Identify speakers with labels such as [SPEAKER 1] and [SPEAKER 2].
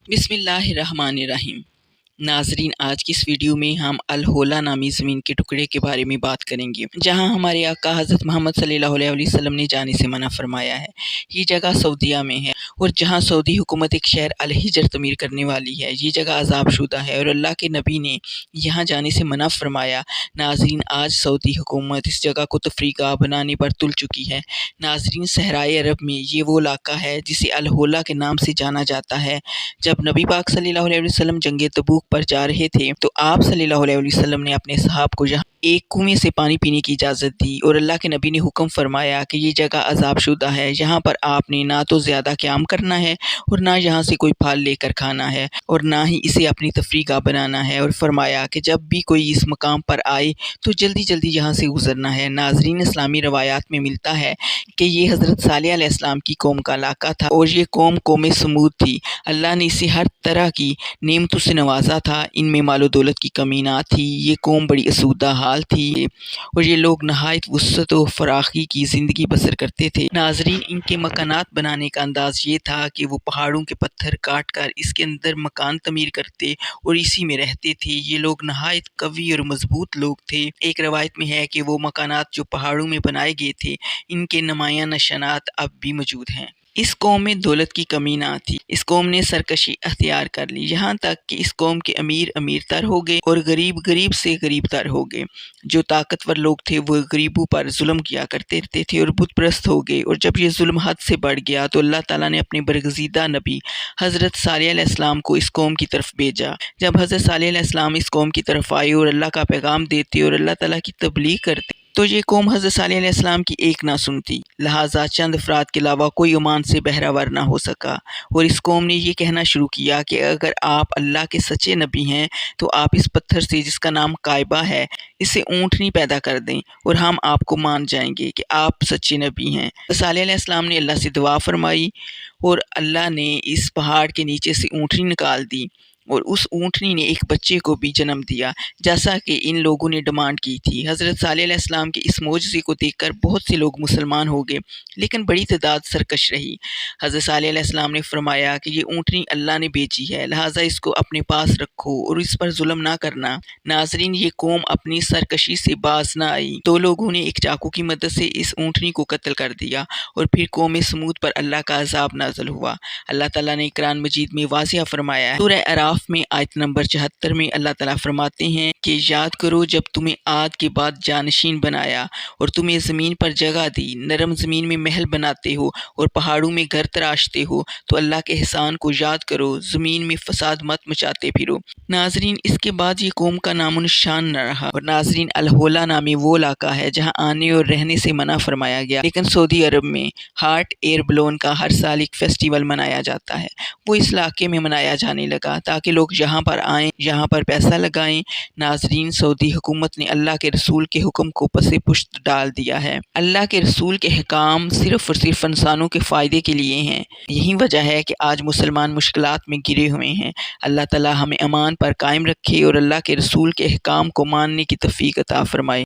[SPEAKER 1] بسم اللہ الرحمن الرحیم۔ ناظرین، آج کی اس ویڈیو میں ہم الحولہ نامی زمین کے ٹکڑے کے بارے میں بات کریں گے، جہاں ہمارے آقا حضرت محمد صلی اللہ علیہ وسلم نے جانے سے منع فرمایا ہے۔ یہ جگہ سعودیہ میں ہے اور جہاں سعودی حکومت ایک شہر الحجر تعمیر کرنے والی ہے۔ یہ جگہ عذاب شدہ ہے اور اللہ کے نبی نے یہاں جانے سے منع فرمایا۔ ناظرین، آج سعودی حکومت اس جگہ کو تفریح گاہ بنانے پر تل چکی ہے۔ ناظرین، صحرائے عرب میں یہ وہ علاقہ ہے جسے الحولہ کے نام سے جانا جاتا ہے۔ جب نبی پاک صلی اللہ علیہ وسلم جنگ تبوک پر جا رہے تھے تو آپ صلی اللہ علیہ وسلم نے اپنے صحابہ کو یہاں ایک کنویں سے پانی پینے کی اجازت دی اور اللہ کے نبی نے حکم فرمایا کہ یہ جگہ عذاب شدہ ہے، یہاں پر آپ نے نہ تو زیادہ قیام کرنا ہے اور نہ یہاں سے کوئی پھل لے کر کھانا ہے اور نہ ہی اسے اپنی تفریح گاہ بنانا ہے، اور فرمایا کہ جب بھی کوئی اس مقام پر آئے تو جلدی جلدی یہاں سے گزرنا ہے۔ ناظرین، اسلامی روایات میں ملتا ہے کہ یہ حضرت صالح علیہ السلام کی قوم کا علاقہ تھا اور یہ قوم سمود تھی۔ اللہ نے اسے ہر طرح کی نعمتوں سے نوازا تھا، ان میں مال و دولت کی کمی نہ تھی۔ یہ قوم بڑی اسودہ حال تھی اور یہ لوگ نہایت وسعت و فراخی کی زندگی بسر کرتے تھے۔ ناظرین، ان کے مکانات بنانے کا انداز یہ تھا کہ وہ پہاڑوں کے پتھر کاٹ کر اس کے اندر مکان تعمیر کرتے اور اسی میں رہتے تھے۔ یہ لوگ نہایت قوی اور مضبوط لوگ تھے۔ ایک روایت میں ہے کہ وہ مکانات جو پہاڑوں میں بنائے گئے تھے، ان کے نمایاں نشانات اب بھی موجود ہیں۔ اس قوم میں دولت کی کمی نہ تھی۔ اس قوم نے سرکشی اختیار کر لی، یہاں تک کہ اس قوم کے امیر تر ہو گئے اور غریب سے غریب تر ہو گئے۔ جو طاقتور لوگ تھے وہ غریبوں پر ظلم کیا کرتے تھے اور بت پرست ہو گئے، اور جب یہ ظلم حد سے بڑھ گیا تو اللہ تعالیٰ نے اپنے برگزیدہ نبی حضرت صالح علیہ السلام کو اس قوم کی طرف بھیجا۔ جب حضرت صالح علیہ السلام اس قوم کی طرف آئے اور اللہ کا پیغام دیتے اور اللہ تعالیٰ کی تبلیغ کرتے تو یہ قوم حضرت صالح علیہ السلام کی ایک نہ سنتی، لہٰذا چند افراد کے علاوہ کوئی عمان سے بہرہ نہ ہو سکا، اور اس قوم نے یہ کہنا شروع کیا کہ اگر آپ اللہ کے سچے نبی ہیں تو آپ اس پتھر سے جس کا نام کعبہ ہے اسے اونٹنی پیدا کر دیں اور ہم آپ کو مان جائیں گے کہ آپ سچے نبی ہیں۔ صالح علیہ السلام نے اللہ سے دعا فرمائی اور اللہ نے اس پہاڑ کے نیچے سے اونٹنی نکال دی اور اس اونٹنی نے ایک بچے کو بھی جنم دیا، جیسا کہ ان لوگوں نے ڈیمانڈ کی تھی۔ حضرت صالح علیہ السلام کے اس معجزے کو دیکھ کر بہت سے لوگ مسلمان ہو گئے، لیکن بڑی تعداد سرکش رہی۔ حضرت صالح علیہ السلام نے فرمایا کہ یہ اونٹنی اللہ نے بھیجی ہے، لہٰذا اس کو اپنے پاس رکھو اور اس پر ظلم نہ کرنا۔ ناظرین، یہ قوم اپنی سرکشی سے باز نہ آئی۔ دو لوگوں نے ایک چاقو کی مدد سے اس اونٹنی کو قتل کر دیا اور پھر قوم سمود پر اللہ کا عذاب نازل ہوا۔ اللہ تعالیٰ نے قرآن مجید میں واضح فرمایا ہے۔ سورہ اعراف میں آیت نمبر 74 میں اللہ تعالیٰ فرماتے ہیں کہ یاد کرو جب تمہیں عاد کے بعد جانشین بنایا اور تمہیں زمین پر جگہ دی، نرم زمین میں محل بناتے ہو اور پہاڑوں میں گھر تراشتے ہو، تو اللہ کے احسان کو یاد کرو، زمین میں فساد مت مچاتے پھرو۔ ناظرین، اس کے بعد یہ قوم کا نام و نشان نہ رہا، اور ناظرین، الحولہ نامی وہ علاقہ ہے جہاں آنے اور رہنے سے منع فرمایا گیا، لیکن سعودی عرب میں ہاٹ ایئر بلون کا ہر سال ایک فیسٹیول منایا جاتا ہے۔ وہ اس علاقے میں منایا جانے لگا تاکہ لوگ یہاں پر آئیں، یہاں پر پیسہ لگائیں۔ ناظرین، سعودی حکومت نے اللہ کے رسول کے حکم کو پس پشت ڈال دیا ہے۔ اللہ کے رسول کے حکام صرف اور صرف انسانوں کے فائدے کے لیے ہیں۔ یہی وجہ ہے کہ آج مسلمان مشکلات میں گرے ہوئے ہیں۔ اللہ تعالیٰ ہمیں امان پر قائم رکھے اور اللہ کے رسول کے احکام کو ماننے کی توفیق عطا فرمائے۔